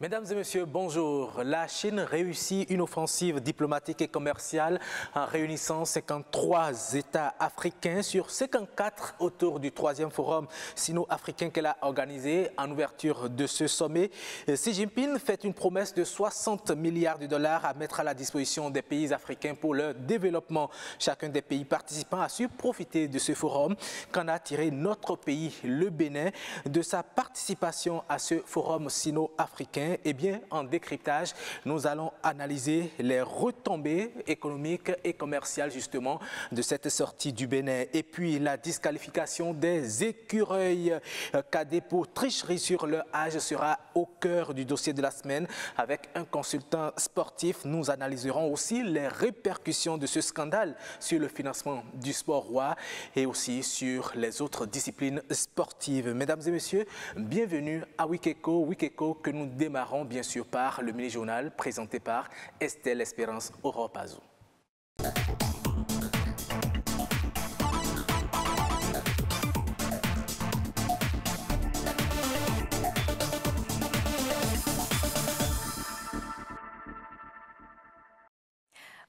Mesdames et messieurs, bonjour. La Chine réussit une offensive diplomatique et commerciale en réunissant 53 États africains sur 54 autour du 3e forum sino-africain qu'elle a organisé. En ouverture de ce sommet, Xi Jinping fait une promesse de 60 milliards de dollars à mettre à la disposition des pays africains pour leur développement. Chacun des pays participants a su profiter de ce forum. Qu'en a tiré notre pays, le Bénin, de sa participation à ce forum sino-africain? Eh bien, en décryptage, nous allons analyser les retombées économiques et commerciales justement de cette sortie du Bénin. Et puis, la disqualification des écureuils cadets pour tricherie sur leur âge sera au cœur du dossier de la semaine. Avec un consultant sportif, nous analyserons aussi les répercussions de ce scandale sur le financement du sport roi et aussi sur les autres disciplines sportives. Mesdames et messieurs, bienvenue à Wikeko. Wikeko que nous démarrons bien sûr par le mini-journal présenté par Estelle Espérance Oropazo.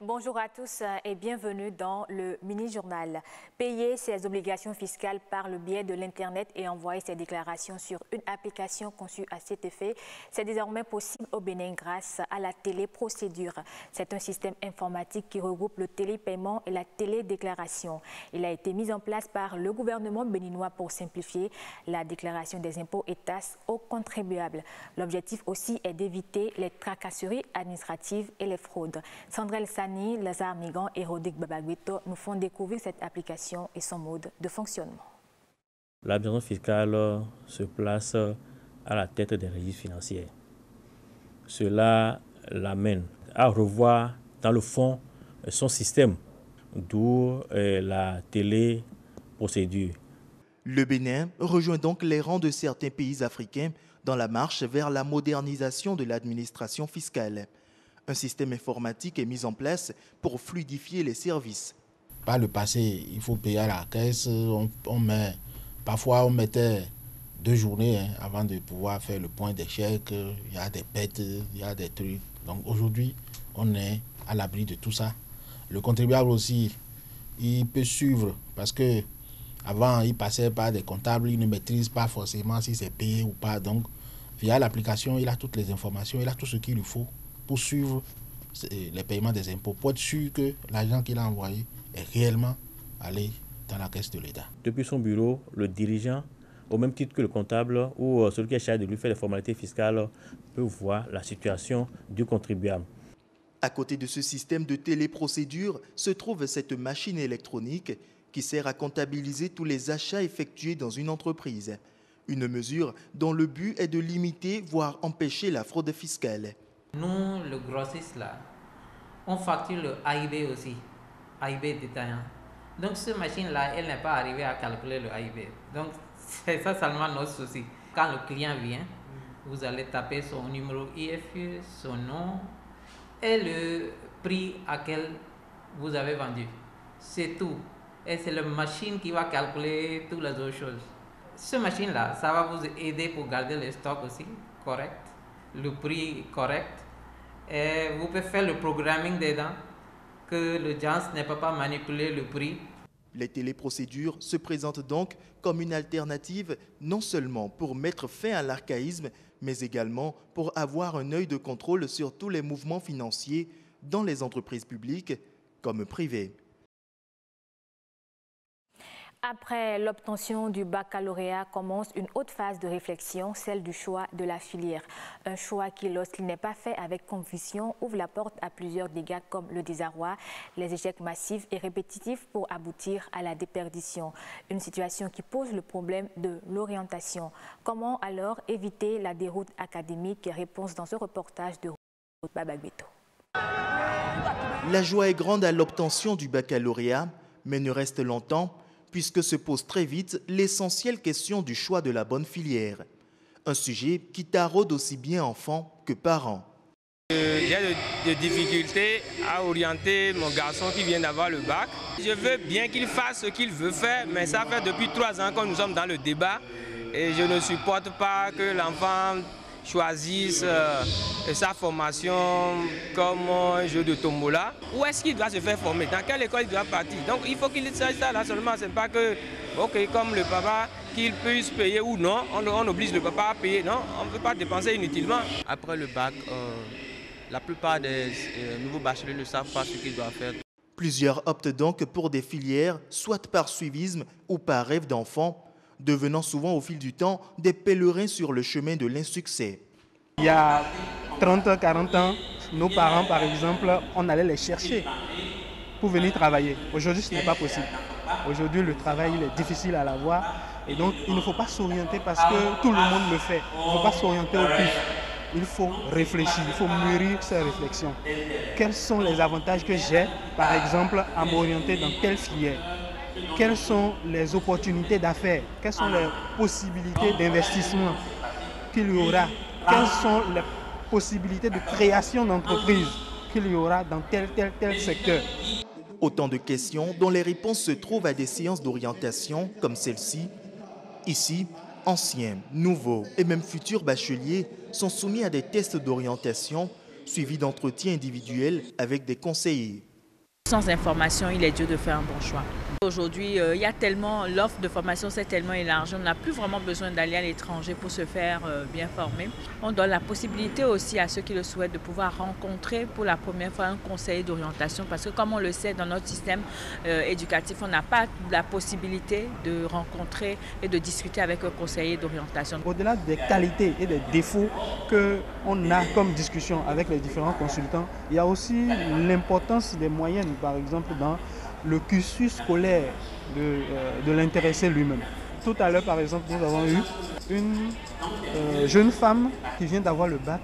Bonjour à tous et bienvenue dans le mini-journal. Payer ses obligations fiscales par le biais de l'Internet et envoyer ses déclarations sur une application conçue à cet effet, c'est désormais possible au Bénin grâce à la téléprocédure. C'est un système informatique qui regroupe le télépaiement et la télédéclaration. Il a été mis en place par le gouvernement béninois pour simplifier la déclaration des impôts et taxes aux contribuables. L'objectif aussi est d'éviter les tracasseries administratives et les fraudes. Sandrel Sani, Lazare Migan et Rodrigue Babagbeto nous font découvrir cette application et son mode de fonctionnement. L'administration fiscale se place à la tête des registres financiers. Cela l'amène à revoir dans le fond son système, d'où la téléprocédure. Le Bénin rejoint donc les rangs de certains pays africains dans la marche vers la modernisation de l'administration fiscale. Un système informatique est mis en place pour fluidifier les services. Par le passé, il faut payer à la caisse. Parfois, on mettait 2 journées avant de pouvoir faire le point des chèques. Il y a des bêtes, il y a des trucs. Donc aujourd'hui, on est à l'abri de tout ça. Le contribuable aussi, il peut suivre parce que avant, il passait par des comptables, il ne maîtrise pas forcément si c'est payé ou pas. Donc, via l'application, il a toutes les informations, il a tout ce qu'il lui faut pour suivre les paiements des impôts, pour être sûr que l'argent qu'il a envoyé est réellement allé dans la caisse de l'État. Depuis son bureau, le dirigeant, au même titre que le comptable ou celui qui est chargé de lui faire les formalités fiscales, peut voir la situation du contribuable. À côté de ce système de téléprocédure se trouve cette machine électronique qui sert à comptabiliser tous les achats effectués dans une entreprise. Une mesure dont le but est de limiter, voire empêcher la fraude fiscale. Nous, le grossiste là, on facture le AIB aussi, AIB détaillant. Donc cette machine-là, elle n'est pas arrivée à calculer le AIB. Donc c'est ça seulement notre souci. Quand le client vient, vous allez taper son numéro IFE, son nom et le prix à quel vous avez vendu. C'est tout. Et c'est la machine qui va calculer toutes les autres choses. Cette machine-là, ça va vous aider pour garder le stock aussi correct, le prix correct, et vous pouvez faire le programming dedans, que le gens ne peut pas manipuler le prix. Les téléprocédures se présentent donc comme une alternative non seulement pour mettre fin à l'archaïsme, mais également pour avoir un œil de contrôle sur tous les mouvements financiers dans les entreprises publiques comme privées. Après l'obtention du baccalauréat commence une autre phase de réflexion, celle du choix de la filière. Un choix qui, lorsqu'il n'est pas fait avec conviction, ouvre la porte à plusieurs dégâts comme le désarroi, les échecs massifs et répétitifs pour aboutir à la déperdition. Une situation qui pose le problème de l'orientation. Comment alors éviter la déroute académique? Réponse dans ce reportage de Babagbeto. La joie est grande à l'obtention du baccalauréat, mais ne reste longtemps puisque se pose très vite l'essentielle question du choix de la bonne filière. Un sujet qui taraude aussi bien enfants que parents. J'ai des difficultés à orienter mon garçon qui vient d'avoir le bac. Je veux bien qu'il fasse ce qu'il veut faire, mais ça fait depuis 3 ans que nous sommes dans le débat et je ne supporte pas que l'enfant choisisse sa formation comme un jeu de tombola. Où est-ce qu'il doit se faire former? Dans quelle école il doit partir? Donc il faut qu'il sache ça là seulement. Ce n'est pas que, ok, comme le papa, qu'il puisse payer ou non, on oblige le papa à payer. Non, on ne peut pas dépenser inutilement. Après le bac, la plupart des nouveaux bacheliers ne savent pas ce qu'ils doivent faire. Plusieurs optent donc pour des filières, soit par suivisme ou par rêve d'enfant, devenant souvent au fil du temps des pèlerins sur le chemin de l'insuccès. Il y a 30, 40 ans, nos parents, par exemple, on allait les chercher pour venir travailler. Aujourd'hui, ce n'est pas possible. Aujourd'hui, le travail il est difficile à l'avoir et donc il ne faut pas s'orienter parce que tout le monde le fait. Il ne faut pas s'orienter au pif. Il faut réfléchir, il faut mûrir ces réflexions. Quels sont les avantages que j'ai, par exemple, à m'orienter dans telle filière? Quelles sont les opportunités d'affaires? Quelles sont les possibilités d'investissement qu'il y aura? Quelles sont les possibilités de création d'entreprises qu'il y aura dans tel secteur? Autant de questions dont les réponses se trouvent à des séances d'orientation comme celle-ci. Ici, anciens, nouveaux et même futurs bacheliers sont soumis à des tests d'orientation suivis d'entretiens individuels avec des conseillers. Sans information, il est dur de faire un bon choix. Aujourd'hui, il y a tellement, l'offre de formation s'est tellement élargie, on n'a plus vraiment besoin d'aller à l'étranger pour se faire bien former. On donne la possibilité aussi à ceux qui le souhaitent de pouvoir rencontrer pour la première fois un conseiller d'orientation parce que comme on le sait, dans notre système éducatif, on n'a pas la possibilité de rencontrer et de discuter avec un conseiller d'orientation. Au-delà des qualités et des défauts qu'on a comme discussion avec les différents consultants, il y a aussi l'importance des moyens, par exemple, dans le cursus scolaire de l'intéressé lui-même. Tout à l'heure, par exemple, nous avons eu une jeune femme qui vient d'avoir le bac,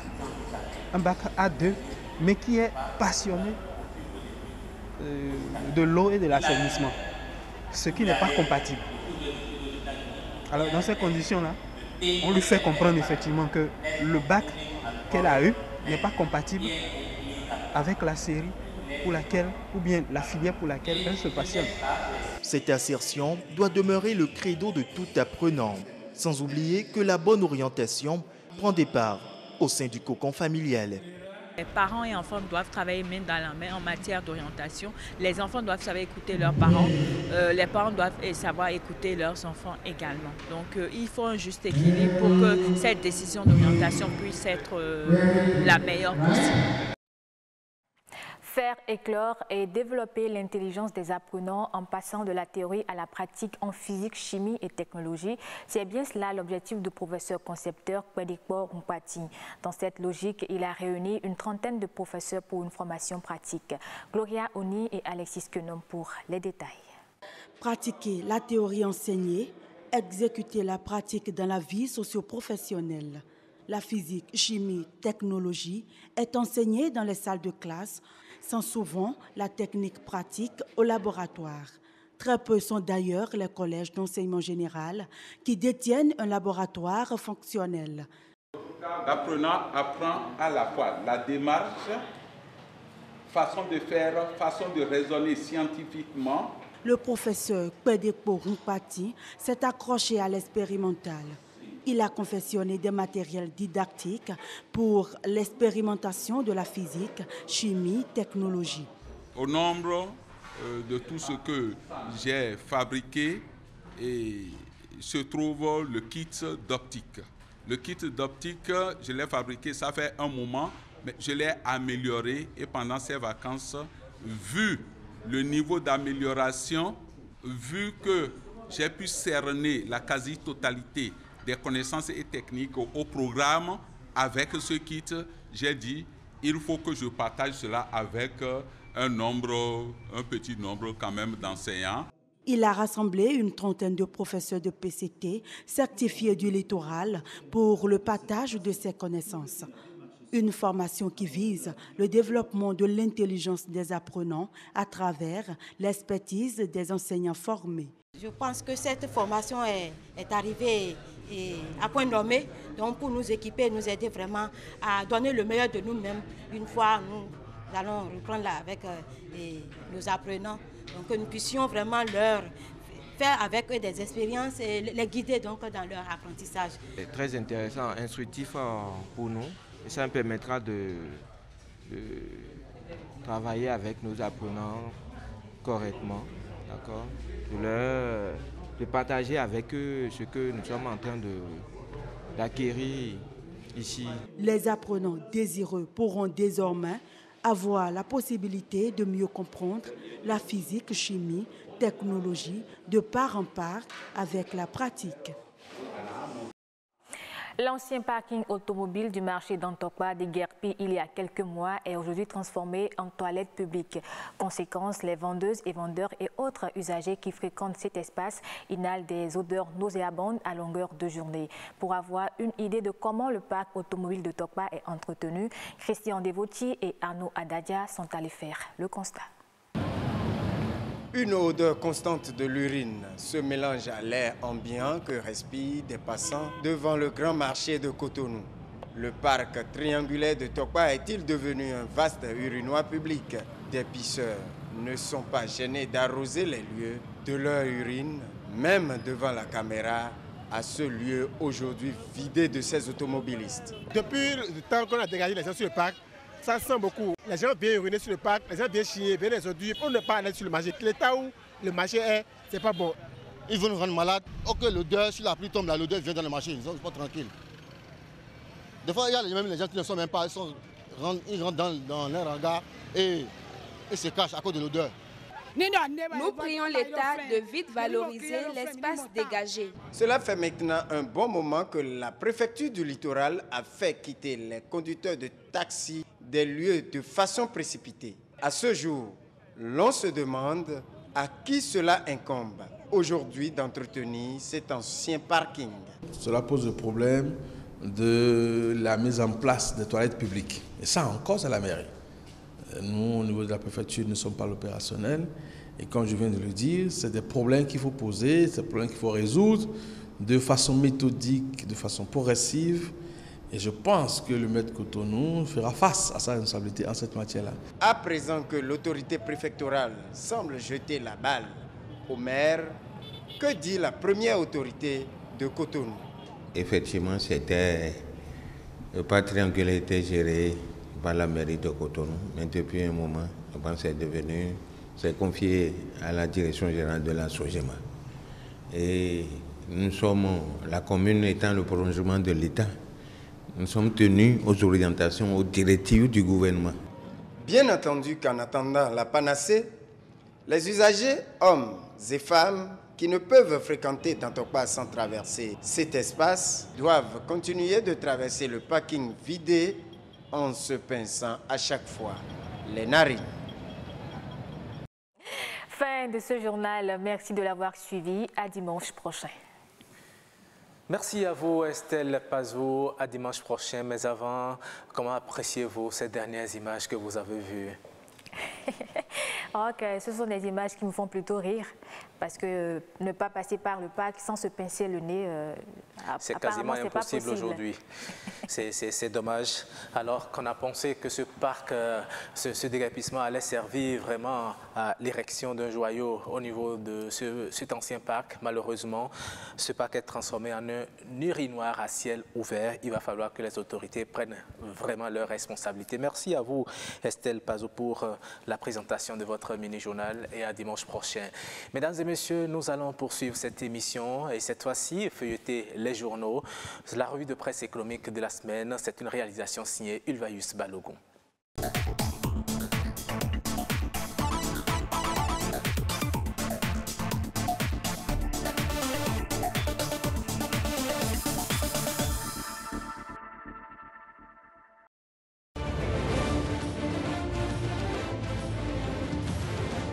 un bac A2, mais qui est passionnée de l'eau et de l'assainissement, ce qui n'est pas compatible. Alors, dans ces conditions-là, on lui fait comprendre effectivement que le bac qu'elle a eu n'est pas compatible avec la série pour laquelle, ou bien la filière pour laquelle elle se passionne. Cette assertion doit demeurer le credo de tout apprenant, sans oublier que la bonne orientation prend des parts au sein du cocon familial. Les parents et enfants doivent travailler main dans la main en matière d'orientation. Les enfants doivent savoir écouter leurs parents. Les parents doivent savoir écouter leurs enfants également. Donc il faut un juste équilibre pour que cette décision d'orientation puisse être la meilleure possible. Faire éclore et développer l'intelligence des apprenants en passant de la théorie à la pratique en physique, chimie et technologie. C'est bien cela l'objectif du professeur concepteur Kwedikpo Mpati. Dans cette logique, il a réuni une trentaine de professeurs pour une formation pratique. Gloria Oni et Alexis Kenom pour les détails. Pratiquer la théorie enseignée, exécuter la pratique dans la vie socio-professionnelle. La physique, chimie, technologie est enseignée dans les salles de classe, sans souvent la technique pratique au laboratoire. Très peu sont d'ailleurs les collèges d'enseignement général qui détiennent un laboratoire fonctionnel. L'apprenant apprend à la fois la démarche, façon de faire, façon de raisonner scientifiquement. Le professeur Kwedikpo Mpati s'est accroché à l'expérimental. Il a confectionné des matériels didactiques pour l'expérimentation de la physique, chimie, technologie. Au nombre de tout ce que j'ai fabriqué, se trouve le kit d'optique. Le kit d'optique, je l'ai fabriqué, ça fait un moment, mais je l'ai amélioré et pendant ces vacances, vu le niveau d'amélioration, vu que j'ai pu cerner la quasi-totalité des connaissances et techniques au programme avec ce kit, j'ai dit il faut que je partage cela avec un petit nombre quand même d'enseignants. Il a rassemblé une trentaine de professeurs de PCT certifiés du littoral pour le partage de ces connaissances. Une formation qui vise le développement de l'intelligence des apprenants à travers l'expertise des enseignants formés. Je pense que cette formation est arrivée à point nommé, donc pour nous équiper, nous aider vraiment à donner le meilleur de nous-mêmes. Une fois, nous allons reprendre là avec nos apprenants, donc que nous puissions vraiment leur faire avec eux des expériences et les guider donc dans leur apprentissage. C'est très intéressant, instructif pour nous et ça me permettra de travailler avec nos apprenants correctement, d'accord, de partager avec eux ce que nous sommes en train d'acquérir ici. Les apprenants désireux pourront désormais avoir la possibilité de mieux comprendre la physique, chimie, technologie de part en part avec la pratique. L'ancien parking automobile du marché d'Antokpa déguerpi il y a quelques mois est aujourd'hui transformé en toilette publique. Conséquence, les vendeuses et vendeurs et autres usagers qui fréquentent cet espace inhalent des odeurs nauséabondes à longueur de journée. Pour avoir une idée de comment le parc automobile de Tokpa est entretenu, Christian Devotier et Arnaud Adadia sont allés faire le constat. Une odeur constante de l'urine se mélange à l'air ambiant que respirent des passants devant le grand marché de Cotonou. Le parc triangulaire de Tokpa est-il devenu un vaste urinoir public? Des pisseurs ne sont pas gênés d'arroser les lieux de leur urine, même devant la caméra, à ce lieu aujourd'hui vidé de ses automobilistes. Depuis le temps qu'on a dégagé les gens sur le parc, ça sent beaucoup. Les gens viennent uriner sur le parc, les gens viennent chier, viennent les ordures. On ne pas aller sur le marché. L'état où le marché est, c'est pas bon. Ils vont nous rendre malades. Ok, l'odeur, si la pluie tombe, l'odeur vient dans le marché. Ils sont pas tranquilles. Des fois, il y a même les gens qui ne sont même pas, ils rentrent dans leur hangar et se cachent à cause de l'odeur. Nous prions l'État de vite valoriser l'espace dégagé. Cela fait maintenant un bon moment que la préfecture du littoral a fait quitter les conducteurs de taxi des lieux de façon précipitée. À ce jour, l'on se demande à qui cela incombe aujourd'hui d'entretenir cet ancien parking. Cela pose le problème de la mise en place des toilettes publiques. Et ça encore, c'est la mairie. Nous, au niveau de la préfecture, ne sommes pas l'opérationnel. Et comme je viens de le dire, c'est des problèmes qu'il faut poser, c'est des problèmes qu'il faut résoudre de façon méthodique, de façon progressive. Et je pense que le maire de Cotonou fera face à sa responsabilité en cette matière-là. À présent que l'autorité préfectorale semble jeter la balle au maire, que dit la première autorité de Cotonou? Effectivement, le parc triangulaire était géré par la mairie de Cotonou, mais depuis un moment, je pense que c'est confié à la direction générale de la SOGEMA. Et nous sommes, la commune étant le prolongement de l'État, nous sommes tenus aux orientations, aux directives du gouvernement. Bien entendu qu'en attendant la panacée, les usagers, hommes et femmes, qui ne peuvent fréquenter Tokpa sans traverser cet espace, doivent continuer de traverser le parking vidé en se pinçant à chaque fois les narines. Fin de ce journal. Merci de l'avoir suivi. À dimanche prochain. Merci à vous, Estelle Pazou. À dimanche prochain. Mais avant, comment appréciez-vous ces dernières images que vous avez vues? Okay, ce sont des images qui me font plutôt rire parce que ne pas passer par le parc sans se pincer le nez, c'est quasiment impossible aujourd'hui. C'est dommage. Alors qu'on a pensé que ce parc, ce déguerpissement allait servir vraiment à l'érection d'un joyau au niveau de cet ancien parc. Malheureusement, ce parc est transformé en un urinoir à ciel ouvert. Il va falloir que les autorités prennent vraiment leurs responsabilités. Merci à vous, Estelle Pazou, pour la présentation de votre mini-journal et à dimanche prochain. Mesdames et messieurs, nous allons poursuivre cette émission et cette fois-ci feuilleter les journaux. La revue de presse économique de la semaine, c'est une réalisation signée Ulvaeus Balogun.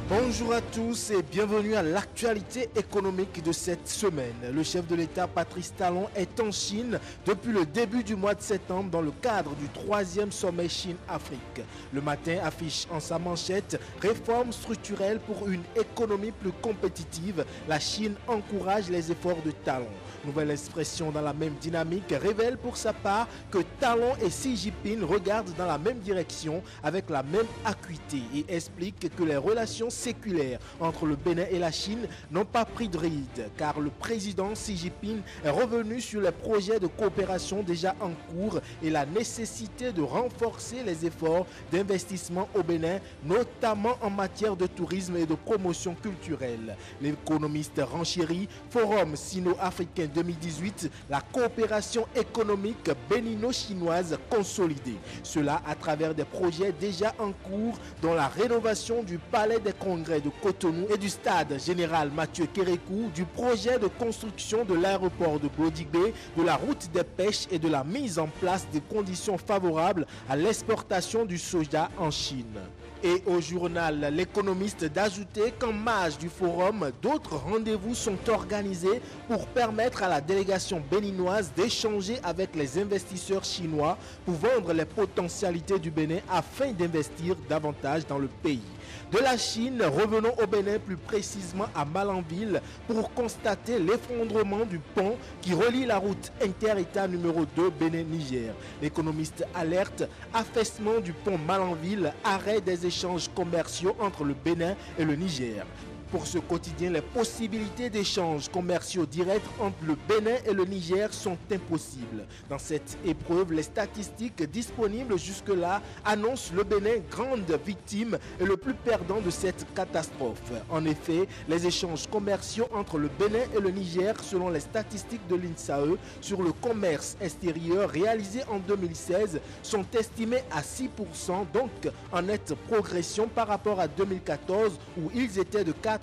Bonjour à tous et bienvenue à l'actualité économique de cette semaine. Le chef de l'État, Patrice Talon, est en Chine depuis le début du mois de septembre dans le cadre du 3e sommet Chine-Afrique. Le Matin affiche en sa manchette « Réforme structurelle pour une économie plus compétitive. La Chine encourage les efforts de Talon ». Nouvelle expression dans la même dynamique révèle pour sa part que Talon et Xi Jinping regardent dans la même direction avec la même acuité et explique que les relations séculaires entre le Bénin et la Chine n'ont pas pris de ride, car le président Xi Jinping est revenu sur les projets de coopération déjà en cours et la nécessité de renforcer les efforts d'investissement au Bénin, notamment en matière de tourisme et de promotion culturelle. L'économiste renchérit Forum Sino-Africain 2018, la coopération économique bénino-chinoise consolidée. Cela à travers des projets déjà en cours, dont la rénovation du Palais des Congrès de Cotonou et du Stade Général Mathieu Kérékou, du projet de construction de l'aéroport de Bodigbe, de la route des pêches et de la mise en place des conditions favorables à l'exportation du soja en Chine. Et au journal L'économiste d'ajouter qu'en marge du forum, d'autres rendez-vous sont organisés pour permettre à la délégation béninoise d'échanger avec les investisseurs chinois pour vendre les potentialités du Bénin afin d'investir davantage dans le pays. De la Chine, revenons au Bénin, plus précisément à Malanville, pour constater l'effondrement du pont qui relie la route inter-État numéro 2 Bénin-Niger. L'économiste alerte, affaissement du pont Malanville, arrêt des échanges commerciaux entre le Bénin et le Niger. Pour ce quotidien, les possibilités d'échanges commerciaux directs entre le Bénin et le Niger sont impossibles. Dans cette épreuve, les statistiques disponibles jusque-là annoncent le Bénin grande victime et le plus perdant de cette catastrophe. En effet, les échanges commerciaux entre le Bénin et le Niger, selon les statistiques de l'INSAE, sur le commerce extérieur réalisé en 2016, sont estimés à 6%, donc en nette progression par rapport à 2014 où ils étaient de 4,4%.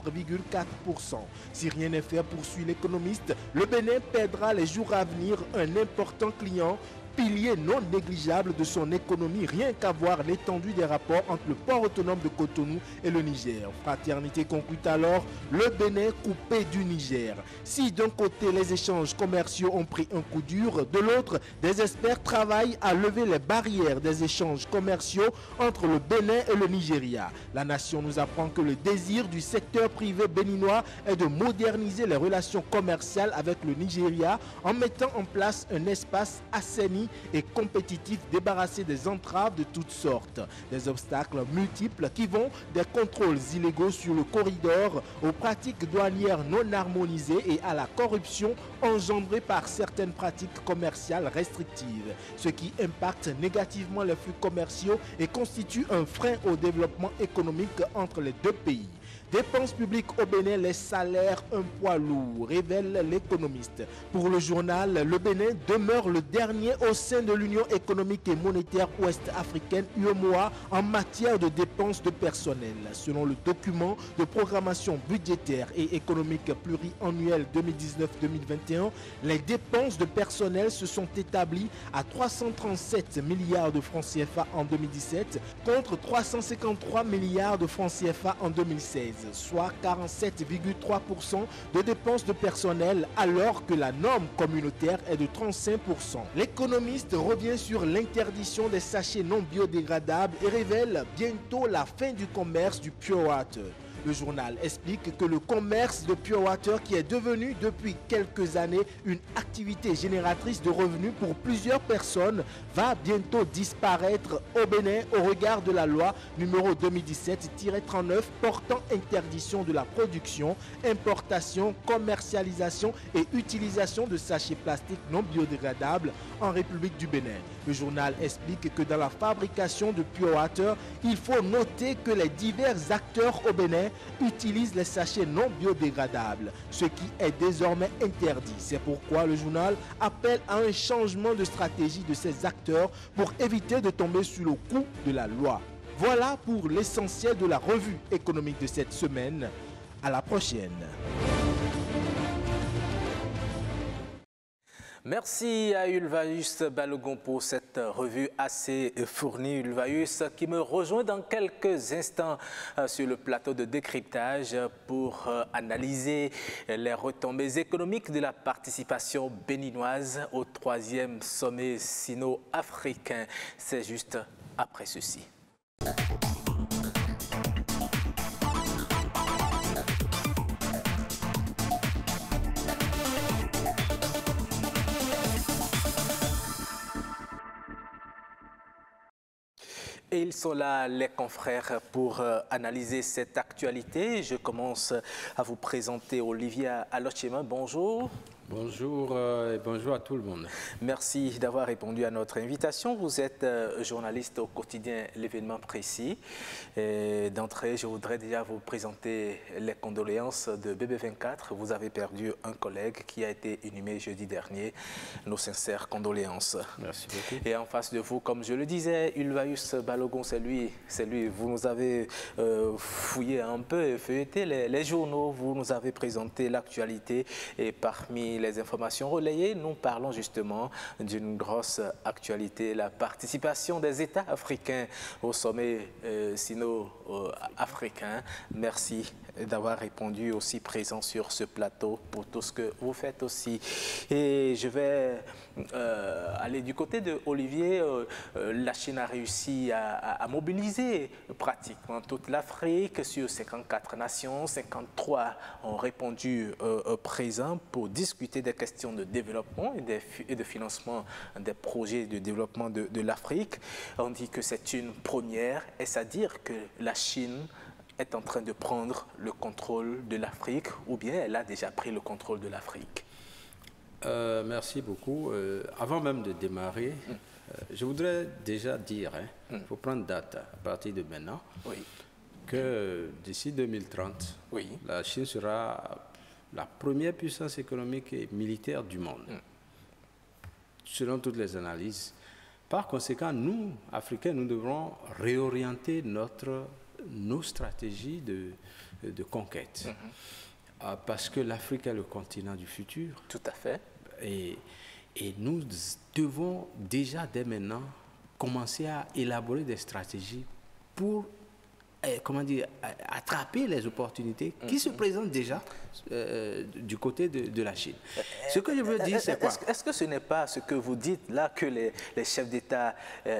Si rien n'est fait, poursuit l'économiste, le Bénin perdra les jours à venir un important client, pilier non négligeable de son économie, rien qu'à voir l'étendue des rapports entre le port autonome de Cotonou et le Niger. Fraternité conclut alors le Bénin coupé du Niger. Si d'un côté les échanges commerciaux ont pris un coup dur, de l'autre des experts travaillent à lever les barrières des échanges commerciaux entre le Bénin et le Nigeria. La nation nous apprend que le désir du secteur privé béninois est de moderniser les relations commerciales avec le Nigeria en mettant en place un espace assaini et compétitif, débarrassé des entraves de toutes sortes. Des obstacles multiples qui vont des contrôles illégaux sur le corridor aux pratiques douanières non harmonisées et à la corruption engendrée par certaines pratiques commerciales restrictives, ce qui impacte négativement les flux commerciaux et constitue un frein au développement économique entre les deux pays. Dépenses publiques au Bénin, les salaires un poids lourd, révèle l'économiste. Pour le journal, le Bénin demeure le dernier au sein de l'Union économique et monétaire ouest-africaine UEMOA en matière de dépenses de personnel. Selon le document de programmation budgétaire et économique pluriannuel 2019-2021, les dépenses de personnel se sont établies à 337 milliards de francs CFA en 2017 contre 353 milliards de francs CFA en 2016. Soit 47,3% de dépenses de personnel alors que la norme communautaire est de 35%. L'économiste revient sur l'interdiction des sachets non biodégradables et révèle bientôt la fin du commerce du pure water. Le journal explique que le commerce de pure water, qui est devenu depuis quelques années une activité génératrice de revenus pour plusieurs personnes, va bientôt disparaître au Bénin au regard de la loi numéro 2017-39 portant interdiction de la production, importation, commercialisation et utilisation de sachets plastiques non biodégradables en République du Bénin. Le journal explique que dans la fabrication de pure water, il faut noter que les divers acteurs au Bénin utilisent les sachets non biodégradables, ce qui est désormais interdit. C'est pourquoi le journal appelle à un changement de stratégie de ces acteurs pour éviter de tomber sous le coup de la loi. Voilà pour l'essentiel de la revue économique de cette semaine. À la prochaine. Merci à Ulvaeus Balogun pour cette revue assez fournie. Ulvaeus qui me rejoint dans quelques instants sur le plateau de décryptage pour analyser les retombées économiques de la participation béninoise au 3e sommet sino-africain. C'est juste après ceci. Et ils sont là, les confrères, pour analyser cette actualité. Je commence à vous présenter Olivier Alochema. Bonjour. Bonjour et bonjour à tout le monde. Merci d'avoir répondu à notre invitation. Vous êtes journaliste au quotidien L'événement précis. D'entrée, je voudrais déjà vous présenter les condoléances de BB24. Vous avez perdu un collègue qui a été inhumé jeudi dernier. Nos sincères condoléances. Merci beaucoup. Et en face de vous, comme je le disais, Ulvaeus Balogun, c'est lui. Vous nous avez fouillé un peu et feuilleté les journaux. Vous nous avez présenté l'actualité et parmi les informations relayées, nous parlons justement d'une grosse actualité, la participation des États africains au sommet sino-africain. Merci d'avoir répondu aussi présent sur ce plateau pour tout ce que vous faites aussi. Et je vais aller du côté de Olivier. La Chine a réussi à mobiliser pratiquement toute l'Afrique sur 54 nations. 53 ont répondu présent pour discuter des questions de développement et de financement des projets de développement de l'Afrique. On dit que c'est une première. Est-ce à dire que la Chine est en train de prendre le contrôle de l'Afrique ou bien elle a déjà pris le contrôle de l'Afrique? Merci beaucoup. Avant même de démarrer, je voudrais déjà dire, il faut prendre date à partir de maintenant, que d'ici 2030, la Chine sera la première puissance économique et militaire du monde, selon toutes les analyses. Par conséquent, nous, Africains, nous devrons réorienter nos stratégies de conquête. Parce que l'Afrique est le continent du futur. Tout à fait. Et nous devons déjà, dès maintenant, commencer à élaborer des stratégies pour attraper les opportunités qui se présentent déjà du côté de la Chine. Ce que je veux dire, c'est quoi? Est-ce que ce n'est pas ce que vous dites là que les chefs d'État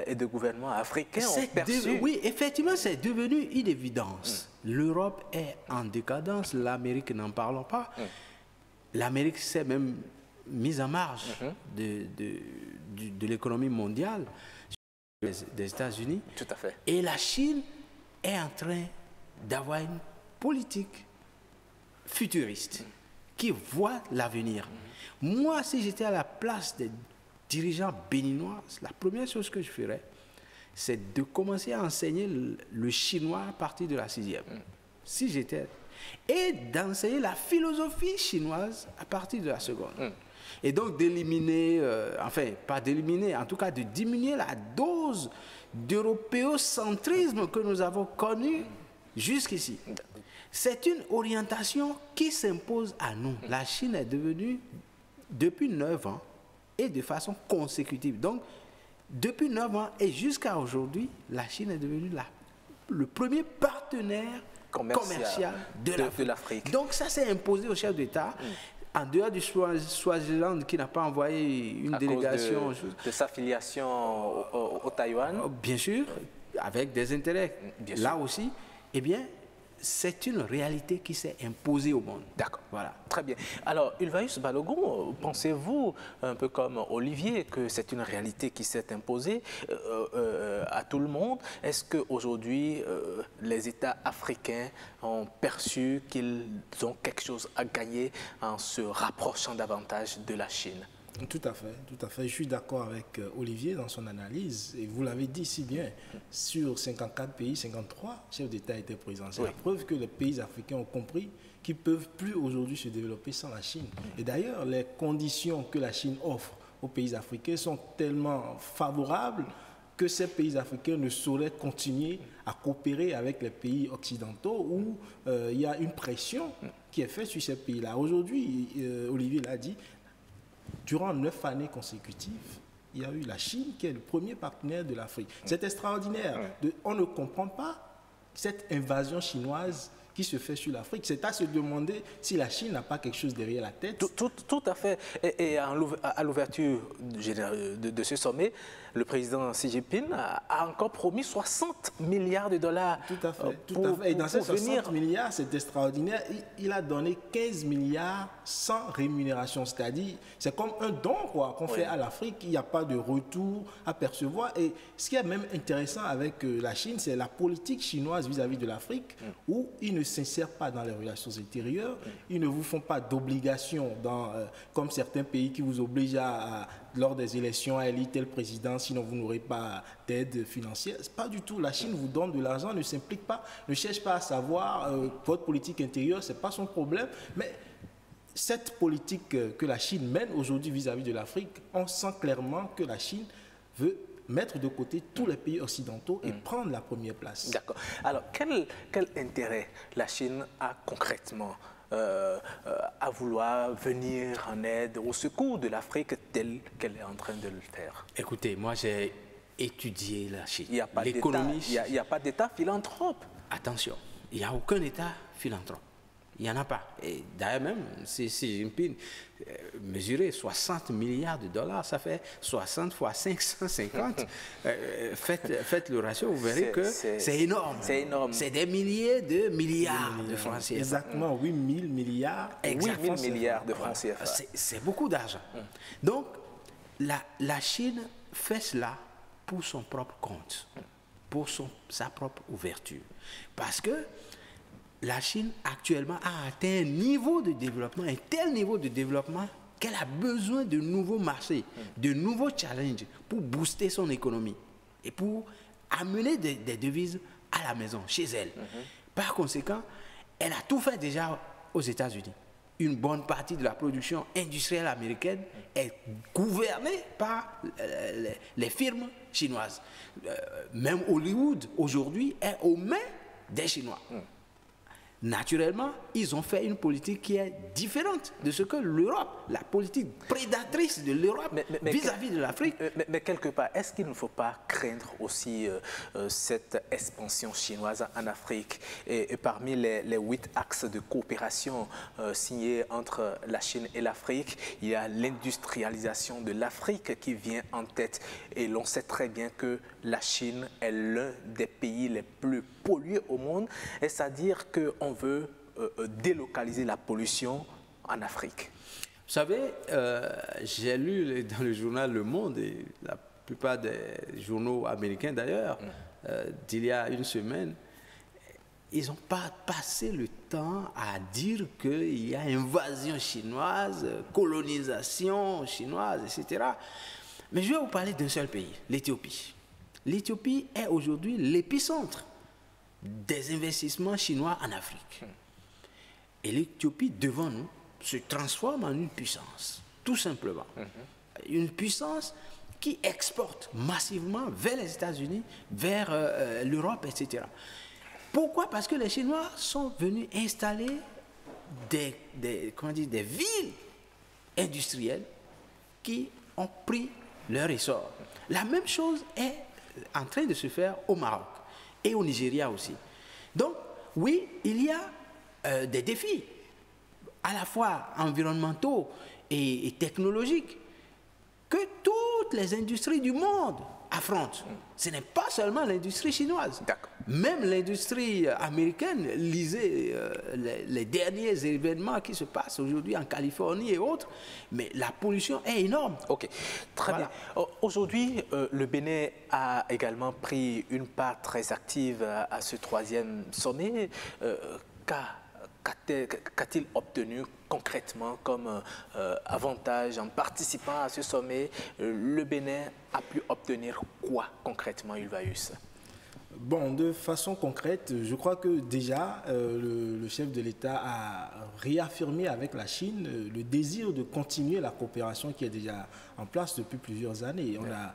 et de gouvernement africains ont perçu? Oui, effectivement, c'est devenu une évidence. L'Europe est en décadence, l'Amérique, n'en parlons pas. L'Amérique s'est même mise en marge de l'économie mondiale, des États-Unis. Tout à fait. Et la Chine est en train d'avoir une politique futuriste qui voit l'avenir. Moi, si j'étais à la place des dirigeants béninois, la première chose que je ferais, c'est de commencer à enseigner le chinois à partir de la 6e. Si j'étais... Et d'enseigner la philosophie chinoise à partir de la 2e. Et donc d'éliminer, enfin, pas d'éliminer, en tout cas de diminuer la dose d'européocentrisme que nous avons connu jusqu'ici. C'est une orientation qui s'impose à nous. La Chine est devenue, depuis 9 ans, et de façon consécutive. Donc, depuis 9 ans et jusqu'à aujourd'hui, la Chine est devenue le premier partenaire commercial de l'Afrique. Donc, ça s'est imposé aux chefs d'État. En dehors du Swaziland qui n'a pas envoyé une délégation. De sa filiation au Taïwan. Bien sûr, avec des intérêts. Là aussi, eh bien, c'est une réalité qui s'est imposée au monde. D'accord. Voilà. Très bien. Alors, Ulvaeus Balogun, pensez-vous, un peu comme Olivier, que c'est une réalité qui s'est imposée à tout le monde? Est-ce qu'aujourd'hui, les États africains ont perçu qu'ils ont quelque chose à gagner en se rapprochant davantage de la Chine? Tout à fait, tout à fait. Je suis d'accord avec Olivier dans son analyse. Et vous l'avez dit si bien, sur 54 pays, 53 chefs d'État étaient présents. C'est la preuve que les pays africains ont compris qu'ils ne peuvent plus aujourd'hui se développer sans la Chine. Et d'ailleurs, les conditions que la Chine offre aux pays africains sont tellement favorables que ces pays africains ne sauraient continuer à coopérer avec les pays occidentaux où il y a une pression qui est faite sur ces pays-là. Aujourd'hui, Olivier l'a dit, durant 9 années consécutives, il y a eu la Chine qui est le premier partenaire de l'Afrique. C'est extraordinaire. On ne comprend pas cette invasion chinoise qui se fait sur l'Afrique. C'est à se demander si la Chine n'a pas quelque chose derrière la tête. Tout à fait. Et à l'ouverture de ce sommet, le président Xi Jinping a encore promis 60 milliards de dollars. Tout à fait. Et dans ces 60 milliards, c'est extraordinaire. Il a donné 15 milliards sans rémunération. C'est-à-dire, c'est comme un don qu'on fait à l'Afrique. Il n'y a pas de retour à percevoir. Et ce qui est même intéressant avec la Chine, c'est la politique chinoise vis-à-vis de l'Afrique, où ils ne s'insèrent pas dans les relations intérieures. Ils ne vous font pas d'obligations, comme certains pays qui vous obligent lors des élections à élire tel président, sinon vous n'aurez pas d'aide financière. Pas du tout. La Chine vous donne de l'argent, ne s'implique pas, ne cherche pas à savoir votre politique intérieure, ce n'est pas son problème. Mais cette politique que la Chine mène aujourd'hui vis-à-vis de l'Afrique, on sent clairement que la Chine veut mettre de côté tous les pays occidentaux et prendre la première place. D'accord. Alors, quel intérêt la Chine a concrètement à vouloir venir en aide, au secours de l'Afrique telle qu'elle est en train de le faire? Écoutez, moi j'ai étudié la Chine. Il n'y a pas d'économie. Il n'y a pas d'État philanthrope. Attention, il n'y a aucun État philanthrope. Il n'y en a pas. Et d'ailleurs même, si Xi Jinping mesurait 60 milliards de dollars, ça fait 60 fois 550. Faites le ratio, vous verrez que c'est énorme. C'est énorme. C'est des milliers de milliards de francs CFA. Exactement, 8 000 milliards. 8 000 milliards de francs CFA. C'est beaucoup d'argent. Donc, la Chine fait cela pour son propre compte, pour sa propre ouverture. Parce que la Chine actuellement a atteint un niveau de développement, un tel niveau de développement qu'elle a besoin de nouveaux marchés, de nouveaux challenges pour booster son économie et pour amener des devises à la maison, chez elle. Par conséquent, elle a tout fait déjà aux États-Unis. Une bonne partie de la production industrielle américaine est gouvernée par les firmes chinoises. Même Hollywood, aujourd'hui, est aux mains des Chinois. Naturellement, ils ont fait une politique qui est différente de ce que l'Europe, la politique prédatrice de l'Europe vis-à-vis de l'Afrique. Mais quelque part, est-ce qu'il ne faut pas craindre aussi cette expansion chinoise en Afrique? Et parmi les 8 axes de coopération signés entre la Chine et l'Afrique, il y a l'industrialisation de l'Afrique qui vient en tête. Et l'on sait très bien que la Chine est l'un des pays les plus pollués au monde. Et c'est-à-dire qu'on veut délocaliser la pollution en Afrique. Vous savez, j'ai lu dans le journal Le Monde, et la plupart des journaux américains d'ailleurs, d'il y a une semaine, ils n'ont pas passé le temps à dire qu'il y a invasion chinoise, colonisation chinoise, etc. Mais je vais vous parler d'un seul pays, l'Éthiopie. L'Éthiopie est aujourd'hui l'épicentre des investissements chinois en Afrique. Et l'Éthiopie, devant nous, se transforme en une puissance, tout simplement. Une puissance qui exporte massivement vers les États-Unis, vers l'Europe, etc. Pourquoi? Parce que les Chinois sont venus installer des villes industrielles qui ont pris leur essor. La même chose est en train de se faire au Maroc et au Nigeria aussi. Donc, oui, il y a des défis, à la fois environnementaux et technologiques, que toutes les industries du monde affrontent. Ce n'est pas seulement l'industrie chinoise. Même l'industrie américaine, lisez les derniers événements qui se passent aujourd'hui en Californie et autres, mais la pollution est énorme. Ok, très bien. Aujourd'hui, le Bénin a également pris une part très active à ce 3e sommet. Qu'a-t-il obtenu concrètement comme avantage en participant à ce sommet? Le Bénin a pu obtenir quoi concrètement, Ulvaeus? Bon, de façon concrète, je crois que déjà le chef de l'État a réaffirmé avec la Chine le désir de continuer la coopération qui est déjà en place depuis plusieurs années. On a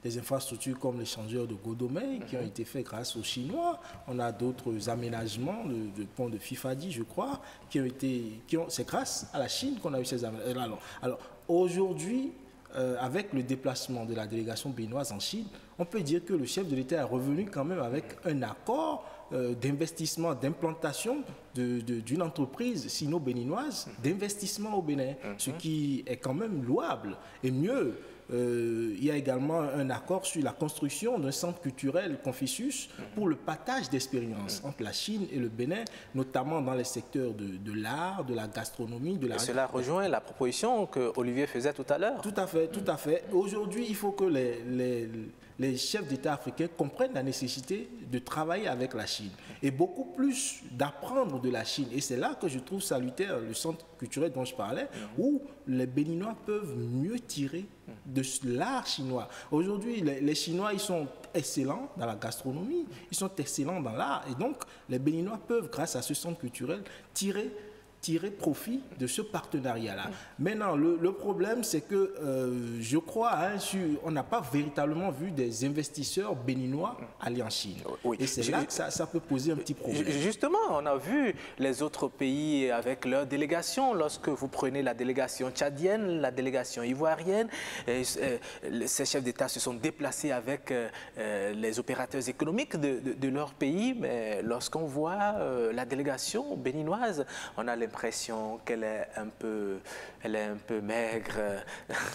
des infrastructures comme l'échangeur de Godomey qui ont été faits grâce aux Chinois. On a d'autres aménagements, le pont de Fifadi, je crois, c'est grâce à la Chine qu'on a eu ces aménagements. Alors aujourd'hui, avec le déplacement de la délégation béninoise en Chine, on peut dire que le chef de l'État est revenu quand même avec un accord d'investissement, d'implantation d'une entreprise sino-béninoise, d'investissement au Bénin, ce qui est quand même louable. Et mieux, il y a également un accord sur la construction d'un centre culturel Confucius pour le partage d'expériences entre la Chine et le Bénin, notamment dans les secteurs de l'art, de la gastronomie, de la... Et cela rejoint la proposition que Olivier faisait tout à l'heure. Tout à fait, tout à fait. Aujourd'hui, il faut que les chefs d'État africains comprennent la nécessité de travailler avec la Chine et beaucoup plus d'apprendre de la Chine. Et c'est là que je trouve salutaire le centre culturel dont je parlais, où les Béninois peuvent mieux tirer de l'art chinois. Aujourd'hui, les Chinois, ils sont excellents dans la gastronomie, ils sont excellents dans l'art. Et donc, les Béninois peuvent, grâce à ce centre culturel, tirer profit de ce partenariat-là. Maintenant, le problème, c'est que je crois, on n'a pas véritablement vu des investisseurs béninois aller en Chine. Oui. Et c'est là que ça peut poser un petit problème. Justement, on a vu les autres pays avec leurs délégations. Lorsque vous prenez la délégation tchadienne, la délégation ivoirienne, ces chefs d'État se sont déplacés avec les opérateurs économiques de leur pays. Mais lorsqu'on voit la délégation béninoise, on a l'impression qu'elle est un peu maigre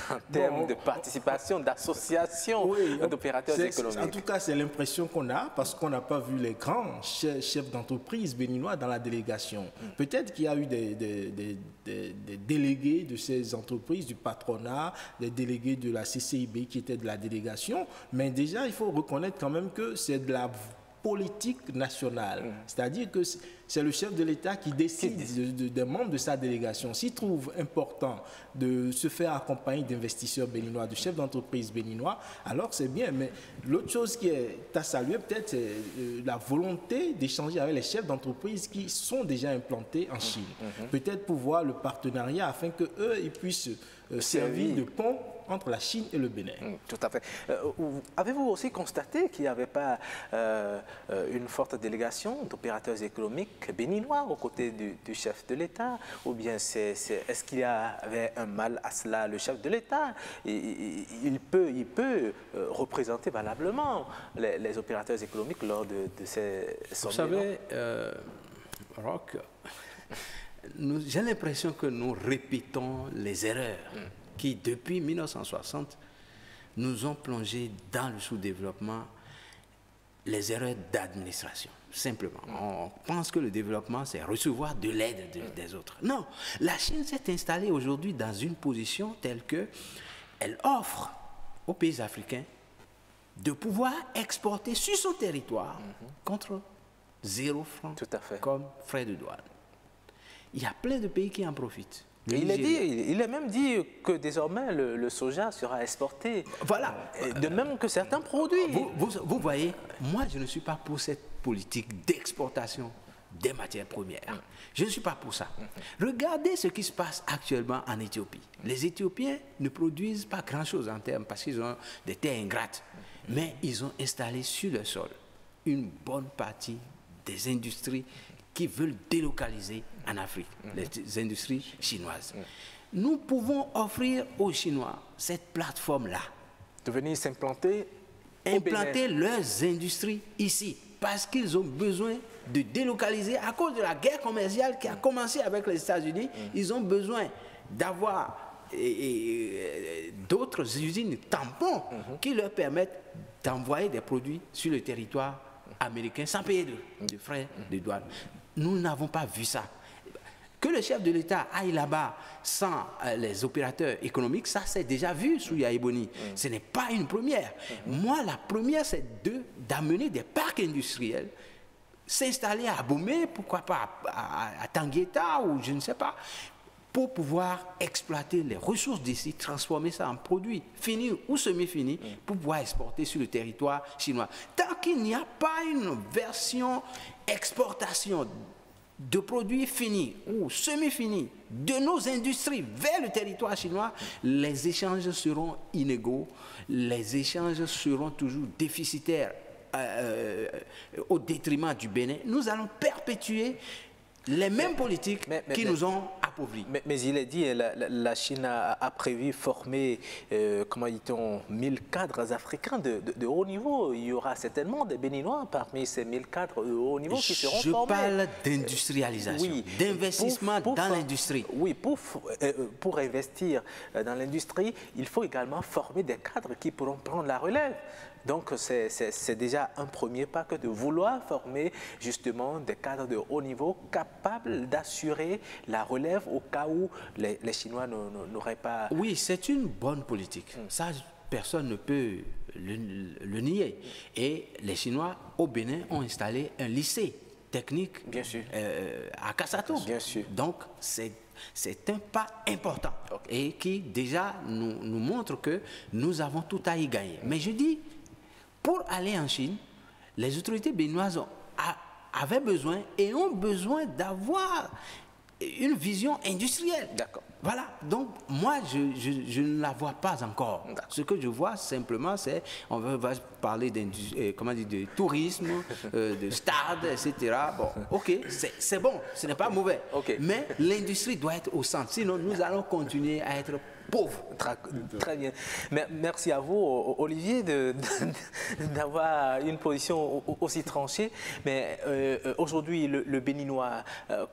en termes de participation, d'association d'opérateurs économiques. En tout cas, c'est l'impression qu'on a parce qu'on n'a pas vu les grands chefs d'entreprise béninois dans la délégation. Peut-être qu'il y a eu des délégués de ces entreprises, du patronat, des délégués de la CCIB qui étaient de la délégation, mais déjà, il faut reconnaître quand même que c'est de la politique nationale. C'est-à-dire que c'est le chef de l'État qui décide des membres de sa délégation. S'il trouve important de se faire accompagner d'investisseurs béninois, de chefs d'entreprise béninois, alors c'est bien. Mais l'autre chose qui est à saluer, peut-être, c'est la volonté d'échanger avec les chefs d'entreprise qui sont déjà implantés en Chine. Peut-être pour voir le partenariat afin qu'eux, ils puissent servir de pont entre la Chine et le Bénin. Tout à fait. Avez-vous aussi constaté qu'il n'y avait pas une forte délégation d'opérateurs économiques béninois aux côtés du chef de l'État? Ou bien est-ce qu'il y avait un mal à cela? Le chef de l'État, il peut représenter valablement les opérateurs économiques lors de ces Vous savez, Roch, j'ai l'impression que nous répétons les erreurs qui, depuis 1960, nous ont plongé dans le sous-développement, les erreurs d'administration, simplement. On pense que le développement, c'est recevoir de l'aide des autres. Non, la Chine s'est installée aujourd'hui dans une position telle qu'elle offre aux pays africains de pouvoir exporter sur son territoire contre 0 franc comme frais de douane. Il y a plein de pays qui en profitent. Il a même dit que désormais le soja sera exporté. Voilà. De même que certains produits. Vous voyez, moi je ne suis pas pour cette politique d'exportation des matières premières. Je ne suis pas pour ça. Regardez ce qui se passe actuellement en Éthiopie. Les Éthiopiens ne produisent pas grand-chose en termes parce qu'ils ont des terres ingrates. Mais ils ont installé sur le sol une bonne partie des industries qui veulent délocaliser en Afrique, les industries chinoises. Nous pouvons offrir aux Chinois cette plateforme-là. De venir s'implanter implanter leurs industries ici, parce qu'ils ont besoin de délocaliser à cause de la guerre commerciale qui a commencé avec les États-Unis. Ils ont besoin d'avoir d'autres usines tampons qui leur permettent d'envoyer des produits sur le territoire américain sans payer de frais de douane. Nous n'avons pas vu ça. Que le chef de l'État aille là-bas sans les opérateurs économiques, ça c'est déjà vu sous Yahya Boni. Ce n'est pas une première. Moi, la première, c'est d'amener des parcs industriels, s'installer à Abomey, pourquoi pas à Tangueta ou je ne sais pas, pour pouvoir exploiter les ressources d'ici, transformer ça en produits finis ou semi-finis pour pouvoir exporter sur le territoire chinois. Tant qu'il n'y a pas une version exportation de produits finis ou semi-finis de nos industries vers le territoire chinois, les échanges seront inégaux, les échanges seront toujours déficitaires au détriment du Bénin. Nous allons perpétuer les mêmes politiques qui nous ont appauvri. Mais il est dit, la Chine a prévu former, comment dit-on, 1000 cadres africains de haut niveau. Il y aura certainement des Béninois parmi ces 1000 cadres de haut niveau qui seront formés. Je parle d'industrialisation, oui, d'investissement dans l'industrie. Oui, pour investir dans l'industrie, il faut également former des cadres qui pourront prendre la relève. Donc, c'est déjà un premier pas que de vouloir former justement des cadres de haut niveau capables d'assurer la relève au cas où les Chinois n'auraient pas... Oui, c'est une bonne politique. Ça, personne ne peut le nier. Et les Chinois, au Bénin, ont installé un lycée technique. Bien sûr. À Kassatou. Bien sûr. Donc, c'est un pas important et qui déjà nous montre que nous avons tout à y gagner. Mais je dis, pour aller en Chine, les autorités béninoises avaient besoin et ont besoin d'avoir une vision industrielle. D'accord. Voilà, donc moi je ne la vois pas encore. Ce que je vois simplement, c'est, on va parler de tourisme, de stade, etc. Bon, ok, c'est bon, ce n'est pas mauvais. Mais l'industrie doit être au centre, sinon nous allons continuer à être pauvres. Très bien. Merci à vous, Olivier, d'avoir une position aussi tranchée. Mais aujourd'hui, le Béninois,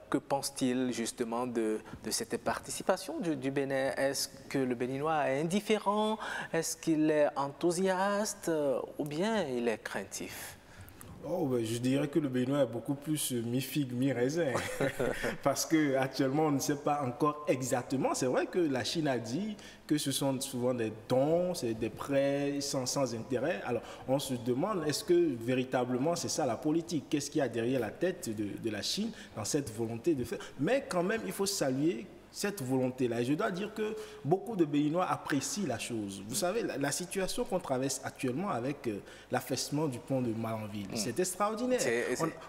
que pense-t-il justement de cette participation du Bénin? Est-ce que le Béninois est indifférent? Est-ce qu'il est enthousiaste? Ou bien il est craintif? Oh, ben, je dirais que le Béninois est beaucoup plus mi-figue, mi-raisin. Parce qu'actuellement, on ne sait pas encore exactement. C'est vrai que la Chine a dit que ce sont souvent des dons, c'est des prêts sans intérêt. Alors, on se demande, est-ce que véritablement c'est ça la politique? Qu'est-ce qu'il y a derrière la tête de la Chine dans cette volonté de faire? Mais quand même, il faut saluer cette volonté-là. Et je dois dire que beaucoup de Béninois apprécient la chose. Vous savez, la situation qu'on traverse actuellement avec l'affaissement du pont de Malanville, c'est extraordinaire.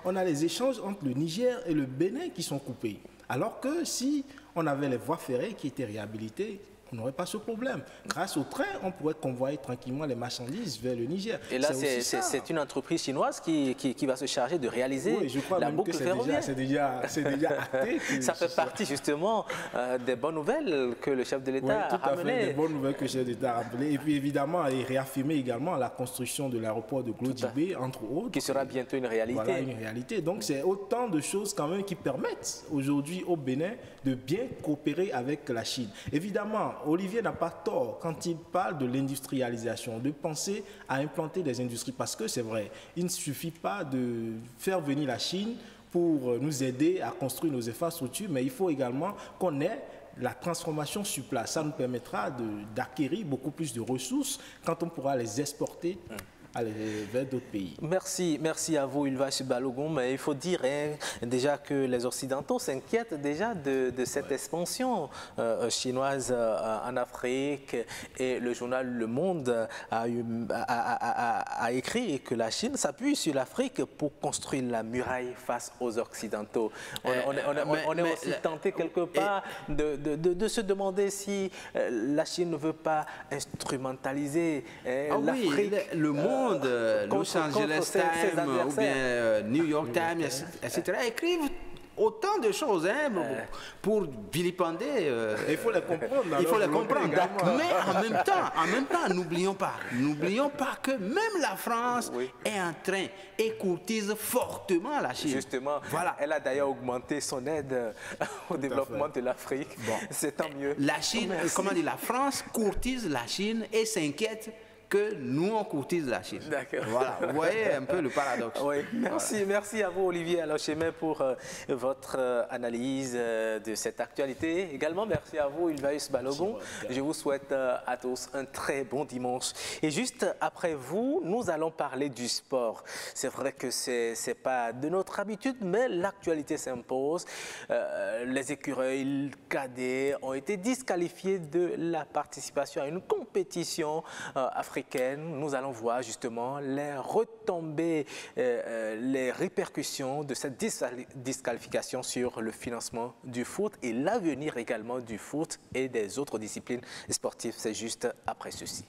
On a les échanges entre le Niger et le Bénin qui sont coupés. Alors que si on avait les voies ferrées qui étaient réhabilitées, on n'aurait pas ce problème. Grâce au train, on pourrait convoyer tranquillement les marchandises vers le Niger. Et là, c'est une entreprise chinoise qui va se charger de réaliser la boucle ferroviaire. C'est déjà acté. Ça fait partie justement des bonnes nouvelles que le chef de l'État a ramenées. Tout à fait, des bonnes nouvelles que le chef de l'État a ramenées. Et puis évidemment, il réaffirmait également la construction de l'aéroport de Glodibé, entre autres. Qui sera bientôt une réalité. Voilà, une réalité. Donc c'est autant de choses quand même qui permettent aujourd'hui au Bénin de bien coopérer avec la Chine. Évidemment, Olivier n'a pas tort quand il parle de l'industrialisation, de penser à implanter des industries, parce que c'est vrai, il ne suffit pas de faire venir la Chine pour nous aider à construire nos infrastructures, mais il faut également qu'on ait la transformation sur place. Ça nous permettra d'acquérir beaucoup plus de ressources quand on pourra les exporter vers d'autres pays. Merci à vous, Ulvache Balogun. Mais il faut dire déjà que les Occidentaux s'inquiètent déjà de cette expansion chinoise en Afrique. Et le journal Le Monde a écrit que la Chine s'appuie sur l'Afrique pour construire la muraille face aux Occidentaux. On est aussi tenté quelque part de se demander si la Chine ne veut pas instrumentaliser l'Afrique. Oui, le monde, Los Angeles Times ou bien New York Times, etc. écrivent autant de choses pour vilipender. Il faut les comprendre. Il faut les comprendre. Mais en même temps, n'oublions pas que même la France est en train et courtise fortement la Chine. Justement, voilà. Elle a d'ailleurs augmenté son aide au développement de l'Afrique. Bon. C'est tant mieux. La Chine, la France courtise la Chine et s'inquiète que nous, on courtise la Chine. D'accord. Voilà, vous voyez un peu le paradoxe. Oui, merci à vous, Olivier Alochemin, pour votre analyse de cette actualité. Également, merci à vous, Ulvaeus Balogun. Je vous souhaite à tous un très bon dimanche. Et juste après vous, nous allons parler du sport. C'est vrai que ce n'est pas de notre habitude, mais l'actualité s'impose. Les écureuils cadets ont été disqualifiés de la participation à une compétition africaine. Nous allons voir justement les retombées, les répercussions de cette disqualification sur le financement du foot et l'avenir également du foot et des autres disciplines sportives. C'est juste après ceci.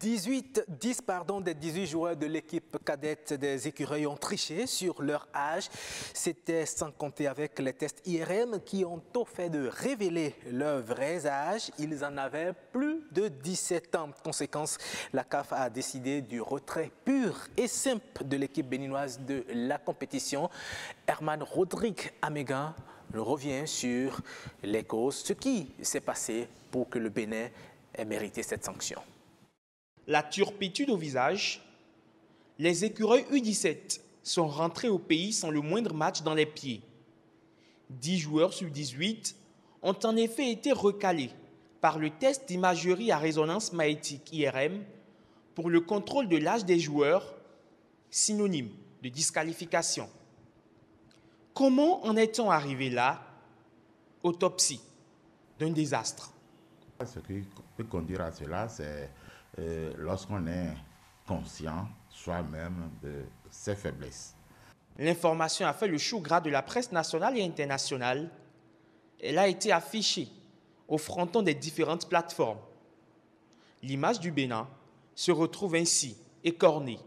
10 des 18 joueurs de l'équipe cadette des Écureuils ont triché sur leur âge. C'était sans compter avec les tests IRM qui ont au fait de révéler leur vrai âge. Ils en avaient plus de 17 ans. Conséquence, la CAF a décidé du retrait pur et simple de l'équipe béninoise de la compétition. Herman Rodrigue Amégan revient sur les causes, ce qui s'est passé pour que le Bénin ait mérité cette sanction. La turpitude au visage, les Écureuils U17 sont rentrés au pays sans le moindre match dans les pieds. 10 joueurs sur 18 ont en effet été recalés par le test d'imagerie à résonance magnétique IRM pour le contrôle de l'âge des joueurs, synonyme de disqualification. Comment en est-on arrivé là? Autopsie d'un désastre. Ce qui peut conduire à cela, c'est lorsqu'on est conscient soi-même de ses faiblesses. L'information a fait le chou gras de la presse nationale et internationale. Elle a été affichée au fronton des différentes plateformes. L'image du Bénin se retrouve ainsi écornée.